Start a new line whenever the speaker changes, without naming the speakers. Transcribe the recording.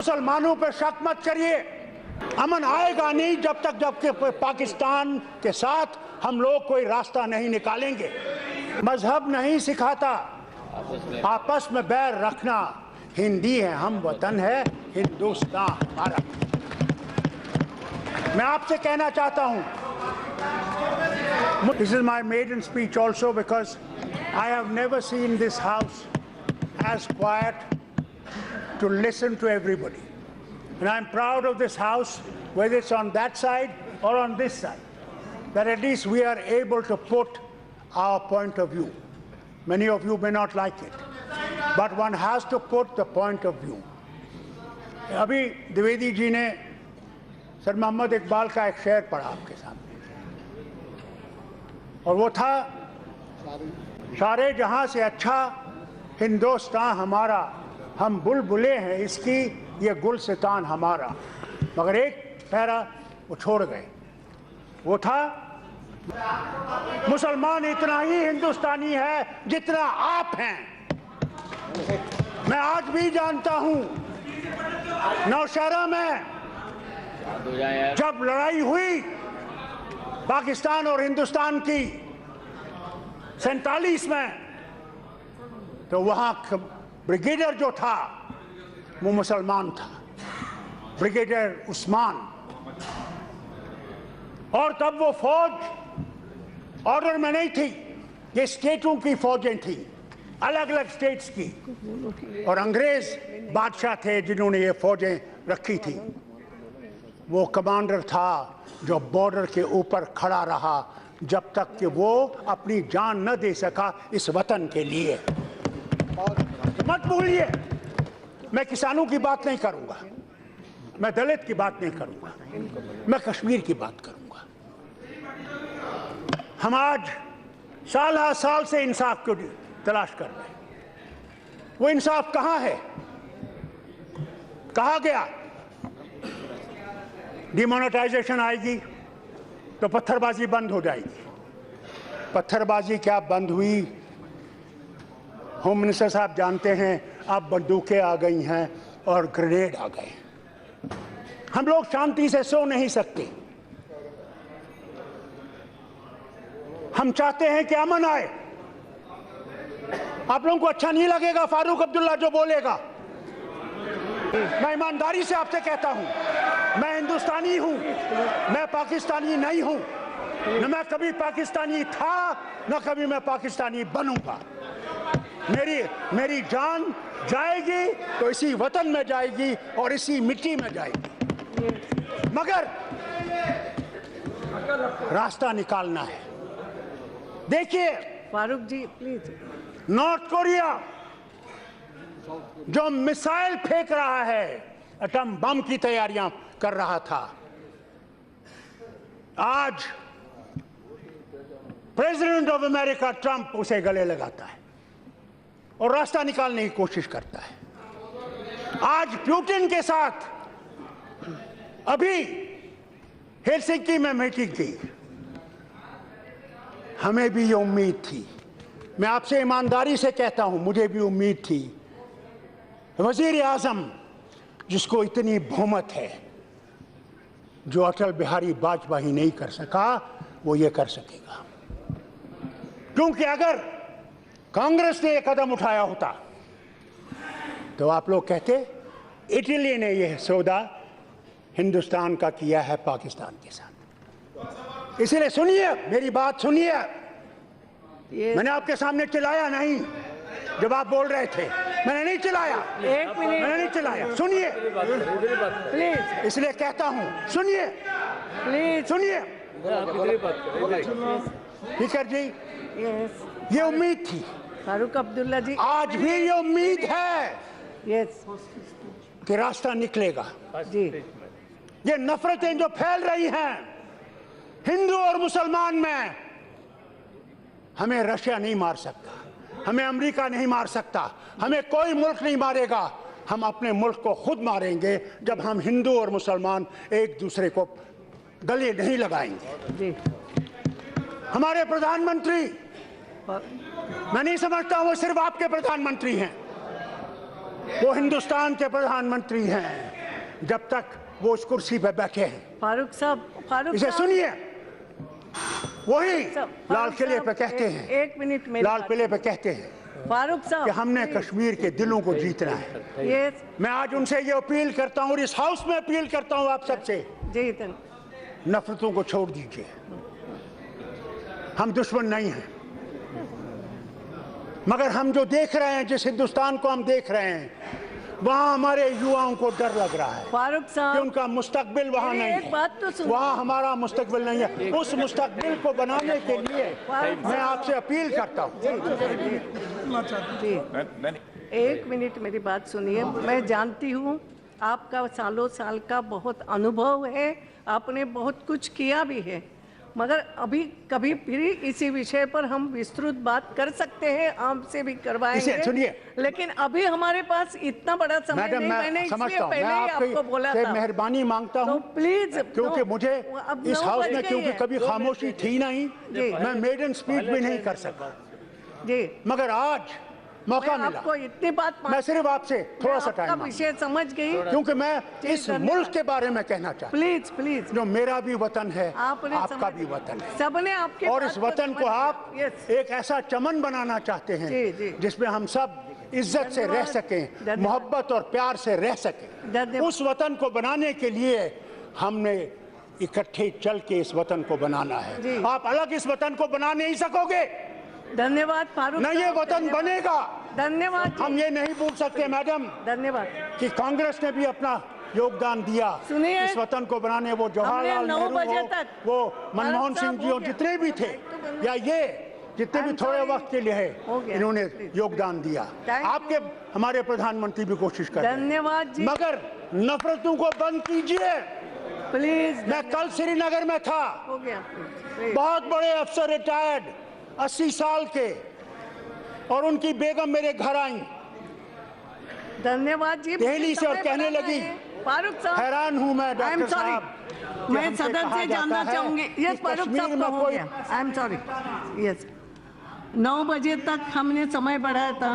मुसलमानों पर शक मत करिए। अमन आएगा नहीं जब तक जबकि पाकिस्तान के साथ हम लोग कोई रास्ता नहीं निकालेंगे। मजहब नहीं सिखाता आपस में बैर रखना। हिंदी है, हम वतन है हिंदुस्तान हमारा। मैं आपसे कहना चाहता हूं, this is my maiden speech also because I have never seen this house as quiet to listen to everybody. And I'm proud of this house, whether it's on that side or on this side, that at least we are able to put our point of view. Many of you may not like it, but one has to put the point of view. अभी द्विवेदी जी ने sir Mohammad Iqbal का एक शेर पढ़ा आपके सामने, और वो था, सारे जहां से अच्छा हिंदुस्तान हमारा, हम बुलबुले हैं इसकी ये गुलसितान हमारा। मगर एक पैरा वो छोड़ गए, वो था, मुसलमान इतना ही हिंदुस्तानी है जितना आप हैं। मैं आज भी जानता हूं, नौशहरा में जब लड़ाई हुई पाकिस्तान और हिंदुस्तान की 47 में, तो वहां ब्रिगेडियर जो था वो मुसलमान था, ब्रिगेडियर उस्मान। और तब वो फौज ऑर्डर में नहीं थी, ये स्टेटों की फौजें थी, अलग अलग स्टेट्स की, और अंग्रेज बादशाह थे जिन्होंने ये फौजें रखी थी। वो कमांडर था जो बॉर्डर के ऊपर खड़ा रहा जब तक कि वो अपनी जान न दे सका इस वतन के लिए। और मत भूलिए, मैं किसानों की बात नहीं करूंगा, मैं दलित की बात नहीं करूंगा, मैं कश्मीर की बात करूंगा। हम आज साल हर साल से इंसाफ को तलाश कर रहे हैं। वो इंसाफ कहां है? कहा गया डिमोनेटाइजेशन आएगी तो पत्थरबाजी बंद हो जाएगी। पत्थरबाजी क्या बंद हुई? होम मिनिस्टर साहब जानते हैं, अब बंदूकें आ गई हैं और ग्रेनेड आ गए। हम लोग शांति से सो नहीं सकते। हम चाहते हैं कि अमन आए। आप लोगों को अच्छा नहीं लगेगा फारूक अब्दुल्ला जो बोलेगा, मैं ईमानदारी से आपसे कहता हूं, मैं हिंदुस्तानी हूं, मैं पाकिस्तानी नहीं हूं। न मैं कभी पाकिस्तानी था, न कभी मैं पाकिस्तानी बनूंगा। मेरी जान जाएगी तो इसी वतन में जाएगी और इसी मिट्टी में जाएगी, मगर रास्ता निकालना है। देखिए
फारूक जी प्लीज,
नॉर्थ कोरिया जो मिसाइल फेंक रहा है, एटम बम की तैयारियां कर रहा था, आज प्रेसिडेंट ऑफ अमेरिका ट्रंप उसे गले लगाता है और रास्ता निकालने की कोशिश करता है। आज पुतिन के साथ अभी हेलसिंकी में मीटिंग की, हमें भी ये उम्मीद थी, मैं आपसे ईमानदारी से कहता हूं, मुझे भी उम्मीद थी, वजीर आजम जिसको इतनी बहुमत है, जो अटल बिहारी वाजपेयी नहीं कर सका, वो ये कर सकेगा। क्योंकि अगर कांग्रेस ने ये कदम उठाया होता तो आप लोग कहते इटली ने यह सौदा हिंदुस्तान का किया है पाकिस्तान के साथ। इसलिए सुनिए, मेरी बात सुनिए। मैंने आपके सामने चिल्लाया नहीं जब आप बोल रहे थे, मैंने नहीं चिल्लाया,
एक मिनट,
मैंने नहीं चिल्लाया। सुनिए
प्लीज,
इसलिए कहता हूं, सुनिए
प्लीज
सुनिए। स्पीकर जी,
यस
ये उम्मीद थी,
फारूक अब्दुल्ला जी,
आज भी ये उम्मीद है
यस
कि रास्ता निकलेगा।
जी,
ये नफरतें जो फैल रही हैं हिंदू और मुसलमान में, हमें रशिया नहीं मार सकता, हमें अमेरिका नहीं मार सकता, हमें कोई मुल्क नहीं मारेगा। हम अपने मुल्क को खुद मारेंगे जब हम हिंदू और मुसलमान एक दूसरे को गले नहीं लगाएंगे।
जी,
हमारे प्रधानमंत्री, मैं नहीं समझता वो सिर्फ आपके प्रधानमंत्री हैं, वो हिंदुस्तान के प्रधानमंत्री हैं जब तक वो उस कुर्सी पे बैठे हैं।
फारूक साहब
इसे सुनिए, वही
साहब,
लाल
फारूक
किले
साहब,
पे कहते हैं,
एक मिनट मेरी
लाल
बात।
किले पे कहते हैं
फारूक साहब
कि हमने कश्मीर के दिलों को जीतना है।
ये
मैं आज उनसे ये अपील करता हूँ और इस हाउस में अपील करता हूँ आप सबसे,
जी
नफरतों को छोड़ दीजिए। हम दुश्मन नहीं हैं, मगर हम जो देख रहे हैं, जिस हिंदुस्तान को हम देख रहे हैं, वहाँ हमारे युवाओं को डर लग रहा है
फारूक
कि
साहब
उनका मुस्तकबिल वहाँ
मेरी
नहीं
एक बात तो
है,
सुनिए।
वहाँ हमारा मुस्तकबिल नहीं है। उस मुस्तकबिल को बनाने के लिए मैं आपसे अपील करता हूँ।
जी एक मिनट मेरी बात सुनिए। मैं जानती हूँ आपका सालों साल का बहुत अनुभव है, आपने बहुत कुछ किया भी है, मगर अभी कभी फिर इसी विषय पर हम विस्तृत बात कर सकते हैं, आपसे भी
इसे
करवाएंगे।
सुनिए।
लेकिन अभी हमारे पास इतना बड़ा समय
मैडम,
नहीं, मैंने
मैं
इसलिए
समझता हूँ, मैं
पहले ही आपको बोला
आपसे
था।
मेहरबानी मांगता
तो
हूँ
प्लीज
क्योंकि मुझे
अब
इस
9
हाउस
बज
में
गई
क्योंकि
है।
कभी खामोशी थी नहीं,
जी।
मैं मेडन स्पीच भी नहीं कर सका,
जी
मगर आज मौका
मैं
मिला।
आपको इतनी बात
मैं सिर्फ आपसे थोड़ा सा
आपका
टाइम
विषय समझ गई।
क्योंकि मैं इस
धन्यवाद।
मुल्क के बारे में कहना चाहता
प्लीज प्लीज
हूँ, जो मेरा भी वतन है,
आपने
आपका
समझ-
भी वतन है,
सबने आपके
और
बात
इस वतन को
समझ
आप
लिया। Yes,
एक ऐसा चमन बनाना चाहते
जी,
हैं
जी।
जिसमें हम सब इज्जत से रह
धन्यवाद।
सकें,
धन्यवाद।
मोहब्बत और प्यार से रह सकें।
धन्यवाद।
उस वतन को बनाने के लिए हमने इकट्ठे चल के इस वतन को बनाना
जी।
है। आप अलग इस वतन को बना नहीं सकोगे,
धन्यवाद फारूक
न ये
साहब,
वतन
धन्यवाद।
बनेगा।
धन्यवाद जी।
हम ये नहीं भूल सकते मैडम
धन्यवाद।
कि कांग्रेस ने भी अपना योगदान दिया
सुनिए,
इस वतन को बनाने। वो जवाहरलाल
हमने 9
नेहरू
बजे
हो,
तक
वो मनमोहन
फारूक
सिंह
साहब
जी
हो
और
गया।
जितने भी थे, या ये जितने भी
I'm
थोड़े
sorry।
वक्त के लिए
हो
है,
गया।
इन्होंने
Please।
योगदान दिया।
Thank
आपके हमारे प्रधानमंत्री भी कोशिश कर रहे हैं,
धन्यवाद जी।
मगर नफरतों को बंद कीजिए।
प्लीज
मैं कल श्रीनगर में था,
हो गया।
बहुत बड़े अफसर रिटायर्ड 80 साल के, और उनकी बेगम मेरे घर आई
धन्यवाद जी।
दिल्ली से और
समय
कहने
बढ़ाना
लगी,
है। फारूक साहब
हैरान हूं मैं
आई एम
डॉक्टर
सॉरी,
साहब कि
मैं
हमसे
सदन
कहा
से
जाता
जानना
है
चाहूंगी।
कि
यस फारूक
कश्मीर
साहब
में
का हो
कोई-
गया। I am sorry. यस 9 बजे तक हमने समय बढ़ाया था।